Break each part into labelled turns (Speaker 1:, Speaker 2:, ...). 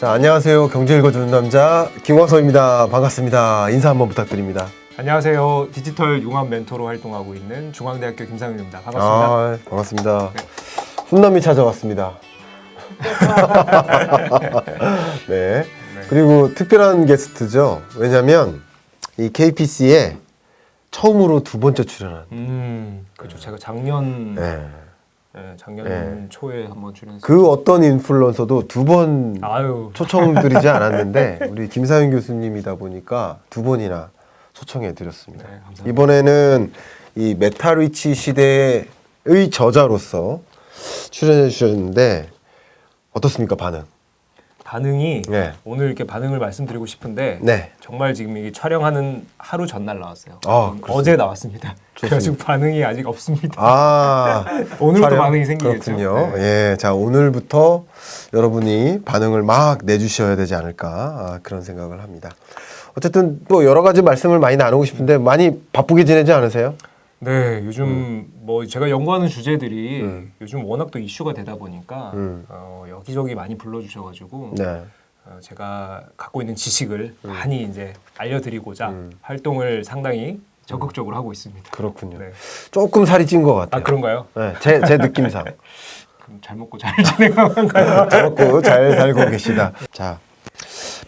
Speaker 1: 자, 안녕하세요. 경제 읽어주는 남자 김광석입니다. 반갑습니다. 인사 한번 부탁드립니다.
Speaker 2: 안녕하세요. 디지털 융합 멘토로 활동하고 있는 중앙대학교 김상윤입니다. 반갑습니다.
Speaker 1: 아, 반갑습니다. 훈남이 찾아왔습니다. 네. 그리고 특별한 게스트죠. 왜냐면 이 KPC에 처음으로 두 번째 출연한.
Speaker 2: 그렇죠. 제가 작년
Speaker 1: 네.
Speaker 2: 작년 초에 한번 출연했어요.
Speaker 1: 그 어떤 인플루언서도 두 번
Speaker 2: 아유.
Speaker 1: 초청드리지 않았는데 우리 김상윤 교수님이다 보니까 두 번이나 초청해드렸습니다.
Speaker 2: 네, 감사합니다.
Speaker 1: 이번에는 이 메타리치 시대의 저자로서 출연해 주셨는데 어떻습니까, 반응?
Speaker 2: 반응이
Speaker 1: 네.
Speaker 2: 오늘 이렇게 반응을 말씀드리고 싶은데
Speaker 1: 네.
Speaker 2: 정말 지금 이 촬영하는 하루 전날 나왔어요.
Speaker 1: 그렇습니다.
Speaker 2: 어제 나왔습니다. 그래가지고 반응이 아직 없습니다.
Speaker 1: 아,
Speaker 2: 오늘부터
Speaker 1: 촬영?
Speaker 2: 반응이 생기겠죠.
Speaker 1: 그렇군요.
Speaker 2: 네.
Speaker 1: 예, 자, 오늘부터 여러분이 반응을 막 내주셔야 되지 않을까 그런 생각을 합니다. 어쨌든 또 여러 가지 말씀을 많이 나누고 싶은데 많이 바쁘게 지내지 않으세요?
Speaker 2: 네, 요즘 뭐 제가 연구하는 주제들이 요즘 워낙 또 이슈가 되다 보니까 여기저기 많이 불러주셔가지고
Speaker 1: 네.
Speaker 2: 제가 갖고 있는 지식을 많이 이제 알려드리고자 활동을 상당히 적극적으로 하고 있습니다.
Speaker 1: 그렇군요.
Speaker 2: 네.
Speaker 1: 조금 살이 찐 것 같아요.
Speaker 2: 아, 그런가요?
Speaker 1: 네, 제 느낌상.
Speaker 2: 그럼 잘 먹고 잘 지내가는가요?
Speaker 1: 잘 먹고 잘 살고 계시다. 자,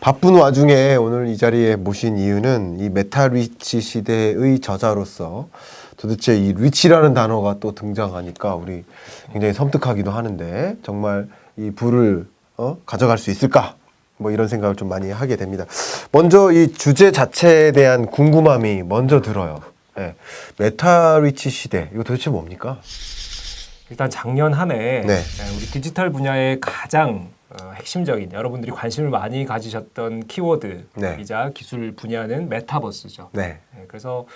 Speaker 1: 바쁜 와중에 오늘 이 자리에 모신 이유는 이 메타리치 시대의 저자로서 도대체 이 리치라는 단어가 또 등장하니까 우리 굉장히 섬뜩하기도 하는데 정말 이 부를 가져갈 수 있을까? 뭐 이런 생각을 좀 많이 하게 됩니다. 먼저 이 주제 자체에 대한 궁금함이 먼저 들어요. 네. 메타리치 시대, 이거 도대체 뭡니까?
Speaker 2: 일단 작년 한 해
Speaker 1: 네.
Speaker 2: 우리 디지털 분야의 가장 핵심적인 여러분들이 관심을 많이 가지셨던 키워드이자 기술 분야는 메타버스죠.
Speaker 1: 네.
Speaker 2: 네, 그래서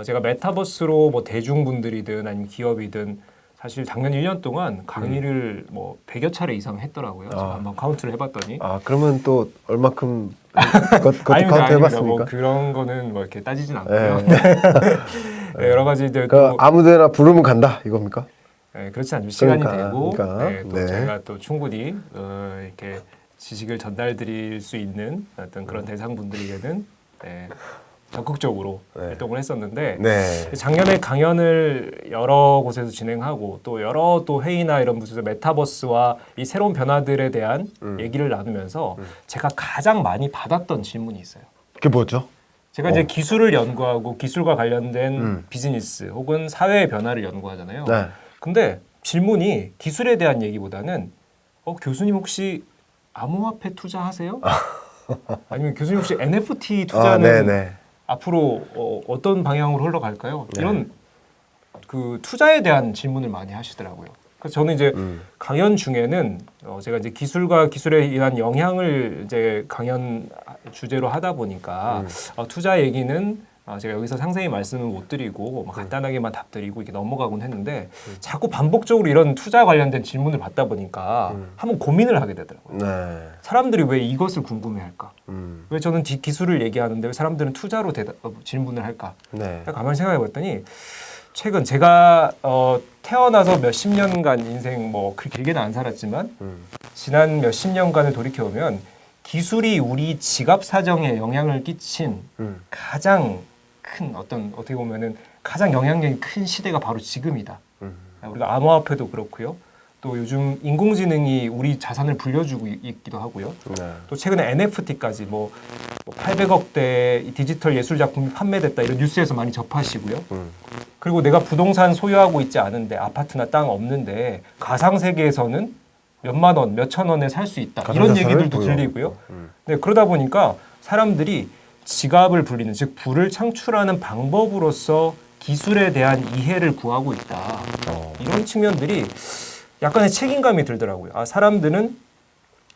Speaker 2: 제가 메타버스로 뭐 대중분들이든 아니면 기업이든 사실 작년 1년 동안 강의를 뭐 100여 차례 이상 했더라고요. 제가 한번 카운트를 해봤더니.
Speaker 1: 그러면 또 얼마큼 그것도 카운트 해봤습니까?
Speaker 2: 뭐 그런 거는 뭐 이렇게 따지진 않고요. 네, 여러 가지들 또
Speaker 1: 아무데나 부르면 간다 이겁니까?
Speaker 2: 네, 그렇지 않죠. 시간이 되고
Speaker 1: 그러니까.
Speaker 2: 네, 또
Speaker 1: 네.
Speaker 2: 제가 또 충분히 이렇게 지식을 전달드릴 수 있는 어떤 그런 대상분들에게는 적극적으로 활동을 했었는데
Speaker 1: 네.
Speaker 2: 작년에 강연을 여러 곳에서 진행하고 또 여러 또 회의나 이런 곳에서 메타버스와 이 새로운 변화들에 대한 얘기를 나누면서 제가 가장 많이 받았던 질문이 있어요.
Speaker 1: 그게 뭐죠?
Speaker 2: 제가 이제 기술을 연구하고 기술과 관련된 비즈니스 혹은 사회의 변화를 연구하잖아요.
Speaker 1: 네.
Speaker 2: 근데 질문이 기술에 대한 얘기보다는 교수님 혹시 암호화폐 투자하세요? 아니면 교수님 혹시 NFT 투자는
Speaker 1: 네네.
Speaker 2: 앞으로 어떤 방향으로 흘러갈까요? 이런 그 투자에 대한 질문을 많이 하시더라고요. 그래서 저는 이제 강연 중에는 제가 이제 기술과 기술에 인한 영향을 이제 강연 주제로 하다 보니까 투자 얘기는 제가 여기서 상세히 말씀을 못 드리고 간단하게만 답드리고 이렇게 넘어가곤 했는데 자꾸 반복적으로 이런 투자 관련된 질문을 받다 보니까 한번 고민을 하게 되더라고요.
Speaker 1: 네.
Speaker 2: 사람들이 왜 이것을 궁금해할까? 왜 저는 기술을 얘기하는데 왜 사람들은 투자로 질문을 할까?
Speaker 1: 네.
Speaker 2: 가만히 생각해봤더니 최근 제가 태어나서 몇십 년간 인생 뭐 그렇게 길게는 안 살았지만 지난 몇십 년간을 돌이켜보면 기술이 우리 지갑 사정에 영향을 끼친 가장 큰 어떻게 보면은 가장 영향력이 큰 시대가 바로 지금이다. 우리가 암호화폐도 그렇고요. 또 요즘 인공지능이 우리 자산을 불려주고 있기도 하고요.
Speaker 1: 네.
Speaker 2: 또 최근에 NFT까지 뭐 800억대 디지털 예술 작품이 판매됐다 이런 뉴스에서 많이 접하시고요. 그리고 내가 부동산 소유하고 있지 않은데 아파트나 땅 없는데 가상 세계에서는 몇만 원, 몇천 원에 살 수 있다. 이런 얘기들도 들리고요. 네, 그러다 보니까 사람들이 지갑을 불리는 즉 부를 창출하는 방법으로서 기술에 대한 이해를 구하고 있다. 이런 측면들이 약간의 책임감이 들더라고요. 사람들은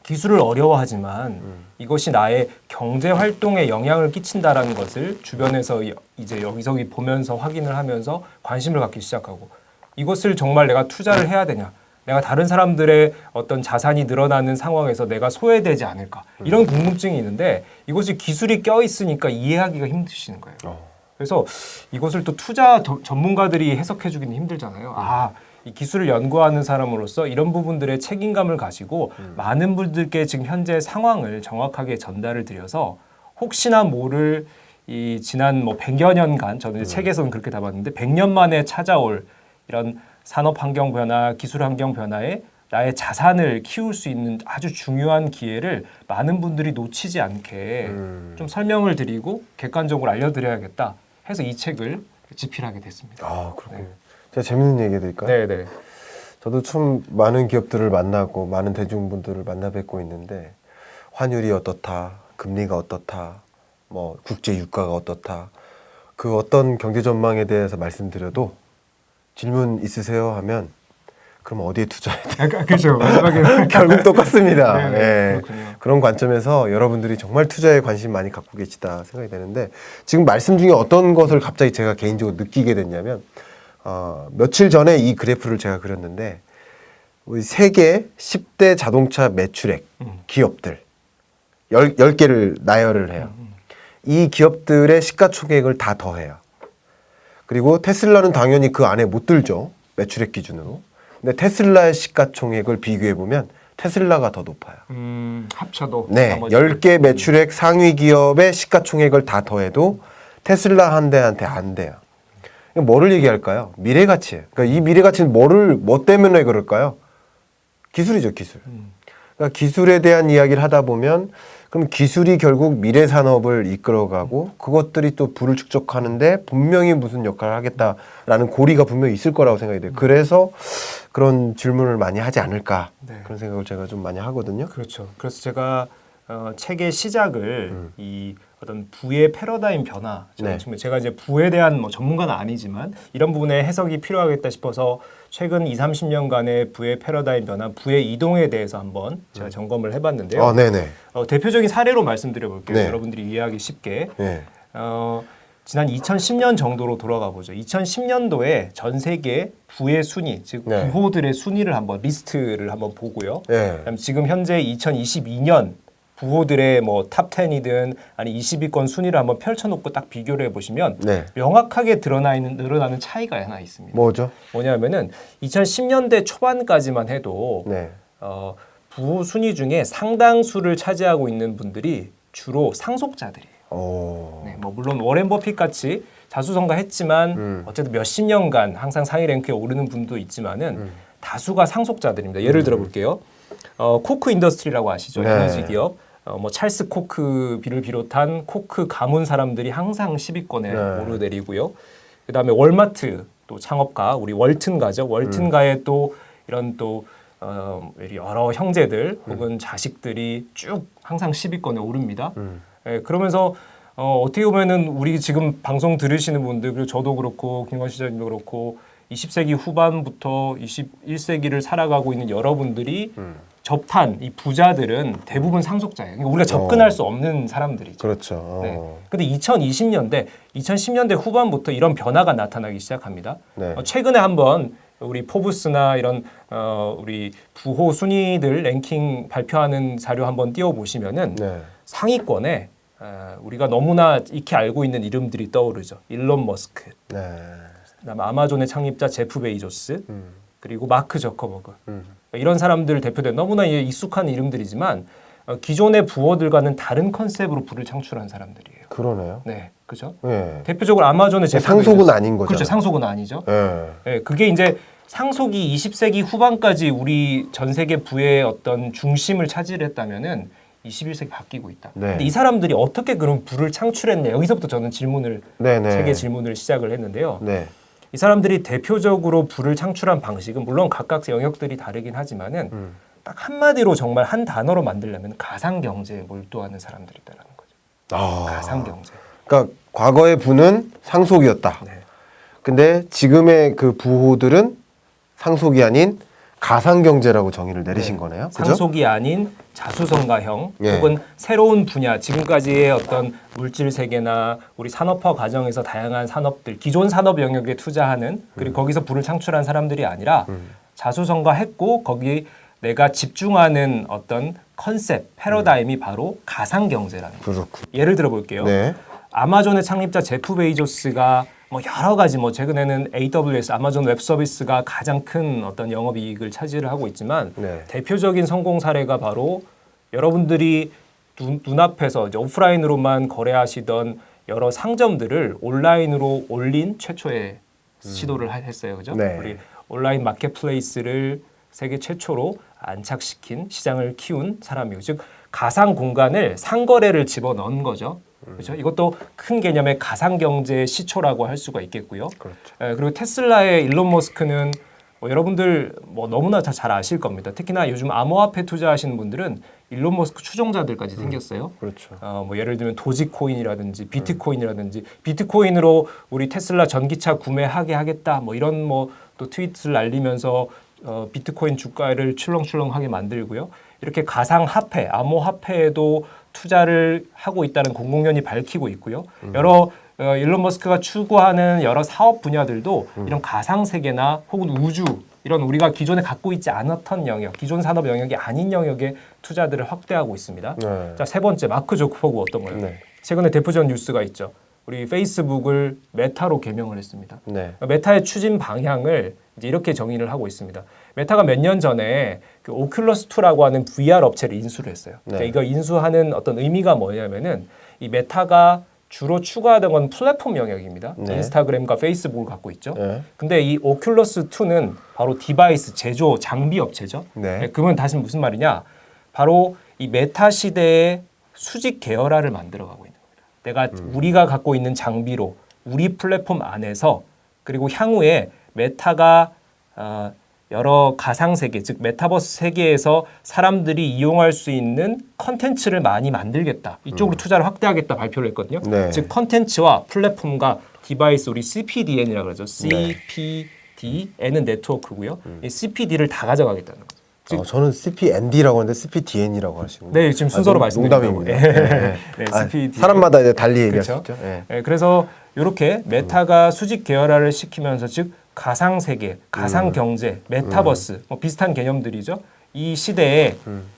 Speaker 2: 기술을 어려워하지만 이것이 나의 경제 활동에 영향을 끼친다라는 것을 주변에서 이제 여기저기 보면서 확인을 하면서 관심을 갖기 시작하고 이것을 정말 내가 투자를 해야 되냐? 내가 다른 사람들의 어떤 자산이 늘어나는 상황에서 내가 소외되지 않을까? 이런 궁금증이 있는데 이것이 기술이 껴있으니까 이해하기가 힘드시는 거예요. 그래서 이것을 또 투자 전문가들이 해석해 주기는 힘들잖아요. 이 기술을 연구하는 사람으로서 이런 부분들의 책임감을 가지고 많은 분들께 지금 현재 상황을 정확하게 전달을 드려서 혹시나 모를 이 지난 뭐 100여 년간 저는 이제 책에서는 그렇게 담았는데 100년 만에 찾아올 이런 산업 환경 변화, 기술 환경 변화에 나의 자산을 키울 수 있는 아주 중요한 기회를 많은 분들이 놓치지 않게 좀 설명을 드리고 객관적으로 알려드려야겠다 해서 이 책을 집필하게 됐습니다.
Speaker 1: 아, 그렇군요. 제가 재밌는 얘기 해드릴까요?
Speaker 2: 네네.
Speaker 1: 저도 참 많은 기업들을 만나고 많은 대중분들을 만나 뵙고 있는데 환율이 어떻다, 금리가 어떻다, 뭐 국제 유가가 어떻다, 그 어떤 경제 전망에 대해서 말씀드려도 질문 있으세요 하면 그럼 어디에 투자해야 돼?
Speaker 2: 그렇죠. 마지막에
Speaker 1: 결국 똑같습니다.
Speaker 2: 네네,
Speaker 1: 예.
Speaker 2: 그렇군요.
Speaker 1: 그런 관점에서 여러분들이 정말 투자에 관심 많이 갖고 계시다 생각이 되는데 지금 말씀 중에 어떤 것을 갑자기 제가 개인적으로 느끼게 됐냐면 며칠 전에 이 그래프를 제가 그렸는데 우리 세계 10대 자동차 매출액 기업들 10개를 나열을 해요. 이 기업들의 시가총액을 다 더해요. 그리고 테슬라는 당연히 그 안에 못 들죠. 매출액 기준으로. 근데 테슬라의 시가총액을 비교해보면 테슬라가 더 높아요.
Speaker 2: 합쳐도
Speaker 1: 네,
Speaker 2: 나머지
Speaker 1: 10개 매출액 상위 기업의 시가총액을 다 더해도 테슬라 한 대한테 안 돼요. 이거 뭐를 얘기할까요? 미래 가치예요. 그러니까 이 미래 가치는 뭐 때문에 그럴까요? 기술이죠, 기술. 그러니까 기술에 대한 이야기를 하다 보면 그럼 기술이 결국 미래 산업을 이끌어가고 그것들이 또 부를 축적하는데 분명히 무슨 역할을 하겠다라는 고리가 분명히 있을 거라고 생각이 돼요. 그래서 그런 질문을 많이 하지 않을까
Speaker 2: 네.
Speaker 1: 그런 생각을 제가 좀 많이 하거든요.
Speaker 2: 그렇죠. 그래서 제가 책의 시작을 이 어떤 부의 패러다임 변화,
Speaker 1: 네.
Speaker 2: 제가 이제 부에 대한 뭐 전문가는 아니지만 이런 부분에 해석이 필요하겠다 싶어서 최근 20, 30년간의 부의 패러다임 변화, 부의 이동에 대해서 한번 제가 점검을 해봤는데요.
Speaker 1: 네네.
Speaker 2: 대표적인 사례로 말씀드려 볼게요.
Speaker 1: 네.
Speaker 2: 여러분들이 이해하기 쉽게.
Speaker 1: 네.
Speaker 2: 지난 2010년 정도로 돌아가 보죠. 2010년도에 전 세계 부의 순위, 즉
Speaker 1: 네.
Speaker 2: 부호들의 순위를 한번 리스트를 한번 보고요.
Speaker 1: 네.
Speaker 2: 그다음 지금 현재 2022년 부호들의 뭐 탑 10이든 아니 20위권 순위를 한번 펼쳐놓고 딱 비교를 해보시면
Speaker 1: 네.
Speaker 2: 명확하게 늘어나는 차이가 하나 있습니다.
Speaker 1: 뭐죠?
Speaker 2: 뭐냐면은 2010년대 초반까지만 해도
Speaker 1: 네.
Speaker 2: 부호 순위 중에 상당수를 차지하고 있는 분들이 주로 상속자들이에요.
Speaker 1: 오.
Speaker 2: 네, 뭐 물론 워렌 버핏 같이 자수성가했지만 어쨌든 몇십 년간 항상 상위 랭크에 오르는 분도 있지만은 다수가 상속자들입니다. 예를 들어 볼게요. 코크 인더스트리라고 아시죠?
Speaker 1: 네.
Speaker 2: 에너지 기업. 뭐 찰스 코크비를 비롯한 코크 가문 사람들이 항상 10위권에
Speaker 1: 네.
Speaker 2: 오르내리고요. 그다음에 월마트 또 창업가 우리 월튼가죠. 월튼가의 또 이런 또 여러 형제들 혹은 자식들이 쭉 항상 10위권에 오릅니다. 예, 그러면서 어떻게 보면은 우리 지금 방송 들으시는 분들 그리고 저도 그렇고 김건희 시장님도 그렇고 20세기 후반부터 21세기를 살아가고 있는 여러분들이 접한 이 부자들은 대부분 상속자예요. 그러니까 우리가 접근할 수 없는 사람들이죠.
Speaker 1: 그렇죠.
Speaker 2: 네. 근데 2020년대 후반부터 이런 변화가 나타나기 시작합니다.
Speaker 1: 네.
Speaker 2: 최근에 한번 우리 포브스나 이런 우리 부호 순위들 랭킹 발표하는 자료 한번 띄워 보시면은
Speaker 1: 네.
Speaker 2: 상위권에 우리가 너무나 익히 알고 있는 이름들이 떠오르죠. 일론 머스크,
Speaker 1: 네.
Speaker 2: 그다음에 아마존의 창립자 제프 베이조스, 그리고 마크 저커버그. 이런 사람들 대표된 너무나 익숙한 이름들이지만 기존의 부호들과는 다른 컨셉으로 부를 창출한 사람들이에요.
Speaker 1: 그러네요.
Speaker 2: 네, 그렇죠.
Speaker 1: 네.
Speaker 2: 대표적으로 아마존의 제프
Speaker 1: 상속은
Speaker 2: 베이조스.
Speaker 1: 아닌 거죠.
Speaker 2: 그렇죠, 상속은 아니죠.
Speaker 1: 네.
Speaker 2: 네, 그게 이제 상속이 20세기 후반까지 우리 전 세계 부의 어떤 중심을 차지했다면은 21세기 바뀌고 있다.
Speaker 1: 네.
Speaker 2: 근데 이 사람들이 어떻게 그런 부를 창출했냐? 여기서부터 저는
Speaker 1: 네네.
Speaker 2: 책의 질문을 시작을 했는데요.
Speaker 1: 네.
Speaker 2: 이 사람들이 대표적으로 부를 창출한 방식은 물론 각각 영역들이 다르긴 하지만은 딱 한마디로 정말 한 단어로 만들려면 가상 경제에 몰두하는 사람들이다라는 거죠. 가상 경제.
Speaker 1: 그러니까 과거의 부는 상속이었다.
Speaker 2: 네.
Speaker 1: 근데 지금의 그 부호들은 상속이 아닌 가상 경제라고 정의를 내리신 거네요. 그죠?
Speaker 2: 상속이 아닌 자수성가형
Speaker 1: 예.
Speaker 2: 혹은 새로운 분야, 지금까지의 어떤 물질 세계나 우리 산업화 과정에서 다양한 산업들, 기존 산업 영역에 투자하는 그리고 거기서 부를 창출한 사람들이 아니라 자수성가했고 거기 내가 집중하는 어떤 컨셉, 패러다임이 바로 가상 경제라는 거예요.
Speaker 1: 그렇군.
Speaker 2: 예를 들어 볼게요.
Speaker 1: 네.
Speaker 2: 아마존의 창립자 제프 베이조스가 뭐 여러 가지 뭐 최근에는 AWS 아마존 웹 서비스가 가장 큰 어떤 영업 이익을 차지를 하고 있지만
Speaker 1: 네.
Speaker 2: 대표적인 성공 사례가 바로 여러분들이 눈앞에서 이제 오프라인으로만 거래하시던 여러 상점들을 온라인으로 올린 최초의 시도를 했어요. 그죠?
Speaker 1: 네.
Speaker 2: 우리 온라인 마켓플레이스를 세계 최초로 안착시킨 시장을 키운 사람이고 즉 가상 공간을 상거래를 집어넣은 거죠. 그렇죠? 이것도 큰 개념의 가상 경제의 시초라고 할 수가 있겠고요.
Speaker 1: 그렇죠.
Speaker 2: 그리고 테슬라의 일론 머스크는 뭐 여러분들 뭐 너무나 잘 아실 겁니다. 특히나 요즘 암호화폐 투자하시는 분들은 일론 머스크 추종자들까지 생겼어요.
Speaker 1: 그렇죠.
Speaker 2: 뭐 예를 들면 도지코인이라든지 비트코인이라든지 비트코인으로 우리 테슬라 전기차 구매하게 하겠다 뭐 이런 뭐 또 트윗을 날리면서 비트코인 주가를 출렁출렁하게 만들고요. 이렇게 가상 화폐, 암호화폐에도 투자를 하고 있다는 공공연히 밝히고 있고요. 여러 일론 머스크가 추구하는 여러 사업 분야들도 이런 가상 세계나 혹은 우주 이런 우리가 기존에 갖고 있지 않았던 영역, 기존 산업 영역이 아닌 영역에 투자들을 확대하고 있습니다.
Speaker 1: 네.
Speaker 2: 자, 세 번째 마크 조크버그 어떤 거예요?
Speaker 1: 네.
Speaker 2: 최근에 대표적 뉴스가 있죠. 우리 페이스북을 메타로 개명을 했습니다.
Speaker 1: 네.
Speaker 2: 메타의 추진 방향을 이제 이렇게 정의를 하고 있습니다. 메타가 몇 년 전에 그 오큘러스2라고 하는 VR 업체를 인수를 했어요.
Speaker 1: 네.
Speaker 2: 그러니까 이거 인수하는 어떤 의미가 뭐냐면은 이 메타가 주로 추구하던 건 플랫폼 영역입니다.
Speaker 1: 네.
Speaker 2: 인스타그램과 페이스북을 갖고 있죠.
Speaker 1: 네.
Speaker 2: 근데 이 오큘러스2는 바로 디바이스 제조 장비 업체죠.
Speaker 1: 네.
Speaker 2: 그러면 다시 무슨 말이냐? 바로 이 메타 시대의 수직 계열화를 만들어가고 있는 겁니다. 내가 우리가 갖고 있는 장비로 우리 플랫폼 안에서 그리고 향후에 메타가 여러 가상 세계, 즉 메타버스 세계에서 사람들이 이용할 수 있는 컨텐츠를 많이 만들겠다. 이쪽으로 투자를 확대하겠다 발표를 했거든요.
Speaker 1: 네.
Speaker 2: 즉 컨텐츠와 플랫폼과 디바이스, 우리 CPDN이라고 그러죠.
Speaker 1: 네.
Speaker 2: CPDN은 네트워크고요. 이 CPD를 다 가져가겠다는 거죠.
Speaker 1: 저는 CPND라고 하는데 CPDN이라고 하시고.
Speaker 2: 네, 지금 순서로 말씀드린
Speaker 1: 농담입니다.
Speaker 2: 거고.
Speaker 1: 네.
Speaker 2: 네,
Speaker 1: 아,
Speaker 2: CPD.
Speaker 1: 사람마다 이제 달리 얘기할
Speaker 2: 그렇죠?
Speaker 1: 수 있죠. 네.
Speaker 2: 네, 그래서 이렇게 메타가 수직 계열화를 시키면서 즉 가상 세계, 가상 경제, 메타버스 뭐 비슷한 개념들이죠. 이 시대에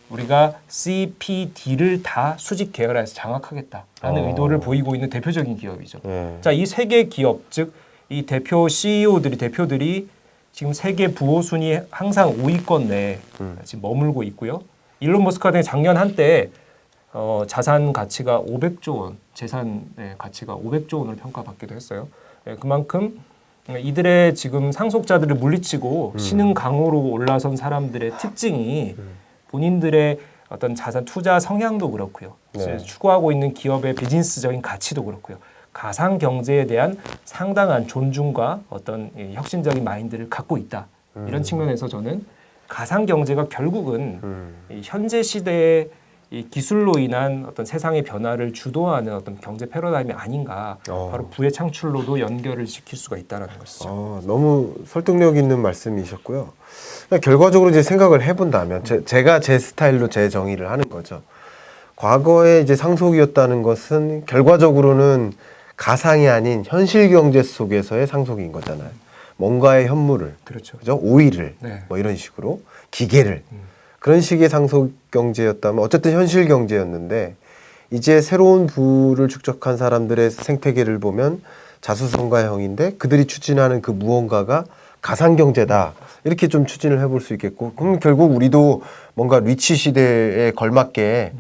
Speaker 2: 우리가 CPD를 다 수직 계열화해서 장악하겠다라는 의도를 보이고 있는 대표적인 기업이죠.
Speaker 1: 네.
Speaker 2: 자, 이 세 개 기업 즉 이 대표 CEO들이 대표들이 지금 세계 부호 순위 항상 5위권 내에 지금 머물고 있고요. 일론 머스크 같은 경우 작년 한때 자산 가치가 500조 원, 재산 가치가 500조 원으로 평가받기도 했어요. 그만큼 이들의 지금 상속자들을 물리치고 신흥 강호로 올라선 사람들의 특징이 본인들의 어떤 자산 투자 성향도 그렇고요.
Speaker 1: 네.
Speaker 2: 추구하고 있는 기업의 비즈니스적인 가치도 그렇고요. 가상 경제에 대한 상당한 존중과 어떤 혁신적인 마인드를 갖고 있다. 이런 측면에서 저는 가상 경제가 결국은 이 현재 시대의 이 기술로 인한 어떤 세상의 변화를 주도하는 어떤 경제 패러다임이 아닌가. 바로 부의 창출로도 연결을 시킬 수가 있다는 것이죠.
Speaker 1: 너무 설득력 있는 말씀이셨고요. 그러니까 결과적으로 이제 생각을 해본다면 제가 제 스타일로 제 정의를 하는 거죠. 과거에 이제 상속이었다는 것은 결과적으로는 가상이 아닌 현실 경제 속에서의 상속인 거잖아요. 뭔가의 현물을,
Speaker 2: 그렇죠.
Speaker 1: 그죠? 오일을,
Speaker 2: 네.
Speaker 1: 뭐 이런 식으로 기계를 그런 식의 상속 경제였다면 어쨌든 현실 경제였는데 이제 새로운 부를 축적한 사람들의 생태계를 보면 자수성가형인데 그들이 추진하는 그 무언가가 가상 경제다. 이렇게 좀 추진을 해볼 수 있겠고, 그럼 결국 우리도 뭔가 리치 시대에 걸맞게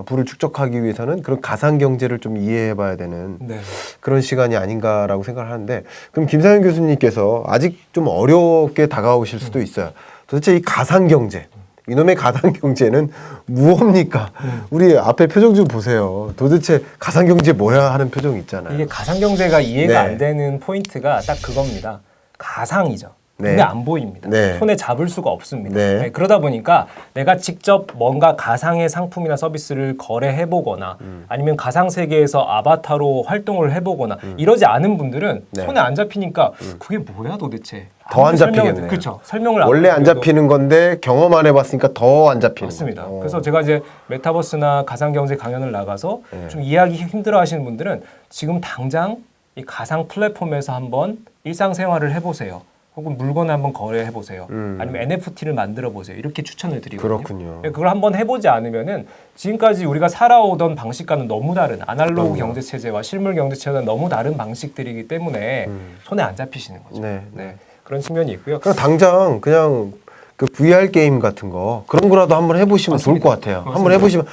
Speaker 1: 부를 축적하기 위해서는 그런 가상 경제를 좀 이해해봐야 되는
Speaker 2: 네.
Speaker 1: 그런 시간이 아닌가라고 생각을 하는데, 그럼 김상현 교수님께서 아직 좀 어렵게 다가오실 수도 있어요. 도대체 이 가상 경제, 이놈의 가상 경제는 무엇입니까? 우리 앞에 표정 좀 보세요. 도대체 가상 경제 뭐야 하는 표정 있잖아요.
Speaker 2: 이게 가상 경제가 이해가
Speaker 1: 네.
Speaker 2: 안 되는 포인트가 딱 그겁니다. 가상이죠.
Speaker 1: 네.
Speaker 2: 근데 안 보입니다.
Speaker 1: 네.
Speaker 2: 손에 잡을 수가 없습니다.
Speaker 1: 네.
Speaker 2: 그러다 보니까 내가 직접 뭔가 가상의 상품이나 서비스를 거래해보거나 아니면 가상 세계에서 아바타로 활동을 해보거나 이러지 않은 분들은
Speaker 1: 네.
Speaker 2: 손에 안 잡히니까 그게 뭐야 도대체?
Speaker 1: 더 안 잡히겠네요.
Speaker 2: 그렇죠. 설명을
Speaker 1: 원래 안
Speaker 2: 드려도
Speaker 1: 잡히는 건데 경험 안 해봤으니까 더 안 잡히는
Speaker 2: 맞습니다.
Speaker 1: 거죠.
Speaker 2: 그래서 제가 이제 메타버스나 가상경제 강연을 나가서
Speaker 1: 네.
Speaker 2: 좀 이해하기 힘들어하시는 분들은 지금 당장 이 가상 플랫폼에서 한번 일상생활을 해보세요. 혹은 물건을 한번 거래해 보세요. 아니면 NFT를 만들어 보세요. 이렇게 추천을 드리거든요.
Speaker 1: 그렇군요.
Speaker 2: 그걸 한번 해보지 않으면은 지금까지 우리가 살아오던 방식과는 너무 다른 아날로그
Speaker 1: 그럼요.
Speaker 2: 경제 체제와 실물 경제 체제는 너무 다른 방식들이기 때문에 손에 안 잡히시는 거죠.
Speaker 1: 네.
Speaker 2: 그런 측면이 있고요.
Speaker 1: 그냥 당장 그냥 그 VR 게임 같은 거 그런 거라도 한번 해보시면
Speaker 2: 맞습니다.
Speaker 1: 좋을 것 같아요.
Speaker 2: 맞습니다.
Speaker 1: 한번 해보시면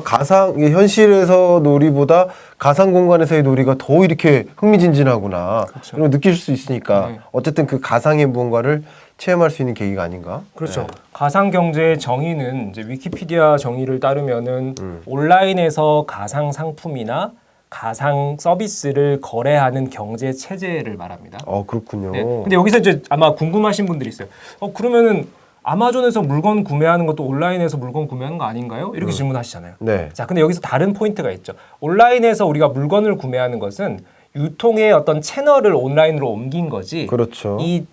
Speaker 1: 가상 현실에서 놀이보다 가상 공간에서의 놀이가 더 이렇게 흥미진진하구나
Speaker 2: 그렇죠.
Speaker 1: 이런 걸 느끼실 수 있으니까
Speaker 2: 네.
Speaker 1: 어쨌든 그 가상의 무언가를 체험할 수 있는 계기가 아닌가.
Speaker 2: 그렇죠.
Speaker 1: 네.
Speaker 2: 가상 경제의 정의는 이제 위키피디아 정의를 따르면은 온라인에서 가상 상품이나 가상 서비스를 거래하는 경제 체제를 말합니다.
Speaker 1: 그렇군요.
Speaker 2: 네. 근데 여기서 이제 아마 궁금하신 분들이 있어요. 그러면은 아마존에서 물건 구매하는 것도 온라인에서 물건 구매하는 거 아닌가요? 이렇게 질문하시잖아요.
Speaker 1: 네.
Speaker 2: 자, 근데 여기서 다른 포인트가 있죠. 온라인에서 우리가 물건을 구매하는 것은 유통의 어떤 채널을 온라인으로 옮긴 거지.
Speaker 1: 그렇죠.
Speaker 2: 이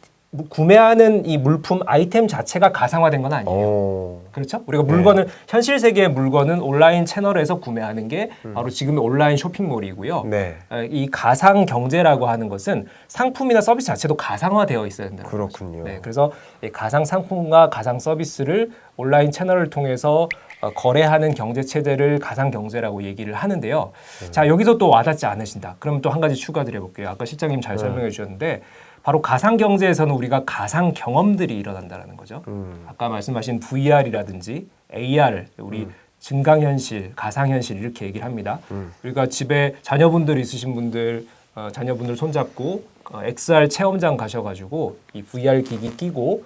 Speaker 2: 구매하는 이 물품 아이템 자체가 가상화된 건 아니에요. 그렇죠? 우리가 물건을 현실 세계의 물건은 온라인 채널에서 구매하는 게 바로 지금의 온라인 쇼핑몰이고요.
Speaker 1: 네.
Speaker 2: 이 가상 경제라고 하는 것은 상품이나 서비스 자체도 가상화되어 있어야 된다는
Speaker 1: 그렇군요.
Speaker 2: 거죠. 네, 그래서 이 가상 상품과 가상 서비스를 온라인 채널을 통해서 거래하는 경제 체제를 가상 경제라고 얘기를 하는데요. 자, 여기서 또 와닿지 않으신다. 그럼 또 한 가지 추가드려 볼게요. 아까 실장님 잘 설명해 주셨는데 바로 가상 경제에서는 우리가 가상 경험들이 일어난다는 거죠. 아까 말씀하신 VR이라든지 AR, 우리 증강현실, 가상현실 이렇게 얘기를 합니다. 우리가 집에 자녀분들 있으신 분들, 자녀분들 손잡고 XR 체험장 가셔가지고 이 VR 기기 끼고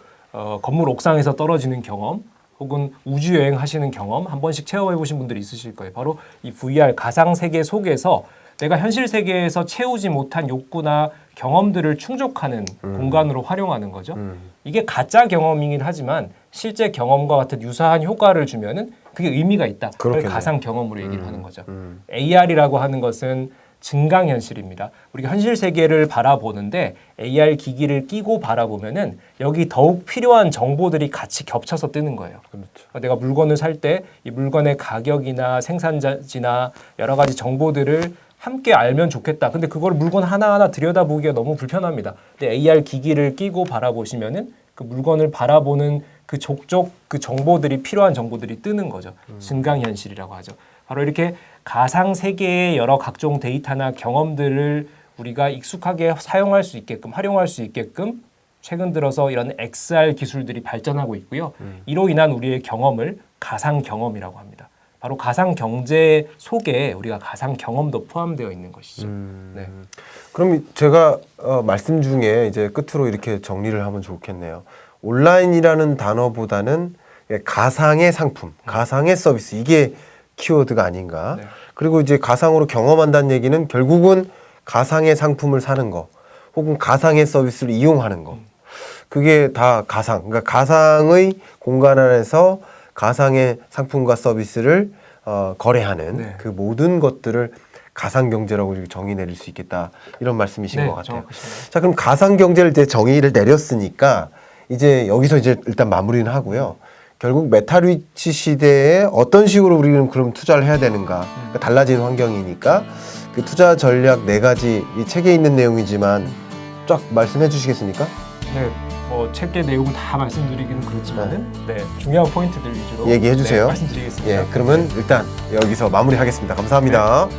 Speaker 2: 건물 옥상에서 떨어지는 경험, 혹은 우주 여행 하시는 경험 한 번씩 체험해 보신 분들이 있으실 거예요. 바로 이 VR 가상 세계 속에서 내가 현실 세계에서 채우지 못한 욕구나 경험들을 충족하는 공간으로 활용하는 거죠. 이게 가짜 경험이긴 하지만 실제 경험과 같은 유사한 효과를 주면은 그게 의미가 있다. 그걸
Speaker 1: 그렇겠네요.
Speaker 2: 가상 경험으로 얘기를 하는 거죠. AR이라고 하는 것은 증강현실입니다. 우리가 현실 세계를 바라보는데 AR 기기를 끼고 바라보면은 여기 더욱 필요한 정보들이 같이 겹쳐서 뜨는 거예요. 그러니까 내가 물건을 살 때 이 물건의 가격이나 생산지나 여러 가지 정보들을 함께 알면 좋겠다. 근데 그걸 물건 하나하나 들여다보기가 너무 불편합니다. 근데 AR 기기를 끼고 바라보시면은 그 물건을 바라보는 그 족족 그 정보들이 필요한 정보들이 뜨는 거죠. 증강현실이라고 하죠. 바로 이렇게 가상 세계의 여러 각종 데이터나 경험들을 우리가 익숙하게 사용할 수 있게끔 활용할 수 있게끔 최근 들어서 이런 XR 기술들이 발전하고 있고요. 이로 인한 우리의 경험을 가상 경험이라고 합니다. 바로 가상 경제 속에 우리가 가상 경험도 포함되어 있는 것이죠. 네.
Speaker 1: 그럼 제가 말씀 중에 이제 끝으로 이렇게 정리를 하면 좋겠네요. 온라인이라는 단어보다는 가상의 상품, 가상의 서비스 이게 키워드가 아닌가.
Speaker 2: 네.
Speaker 1: 그리고 이제 가상으로 경험한다는 얘기는 결국은 가상의 상품을 사는 거, 혹은 가상의 서비스를 이용하는 거. 그게 다 가상. 그러니까 가상의 공간 안에서 가상의 상품과 서비스를 거래하는
Speaker 2: 네.
Speaker 1: 그 모든 것들을 가상 경제라고 정의 내릴 수 있겠다 이런 말씀이신
Speaker 2: 네,
Speaker 1: 것 같아요.
Speaker 2: 정확하십니다.
Speaker 1: 자, 그럼 가상 경제를 이제 정의를 내렸으니까 이제 여기서 이제 일단 마무리는 하고요. 결국 메타리치 시대에 어떤 식으로 우리는 그럼 투자를 해야 되는가? 그러니까 달라진 환경이니까 그 투자 전략 4가지 이 책에 있는 내용이지만 쫙 말씀해 주시겠습니까?
Speaker 2: 네. 책의 내용은 다 말씀드리기는 그렇지만은 중요한 포인트들 위주로
Speaker 1: 얘기해 주세요.
Speaker 2: 말씀드리겠습니다.
Speaker 1: 예, 그러면 일단 여기서 마무리하겠습니다. 감사합니다.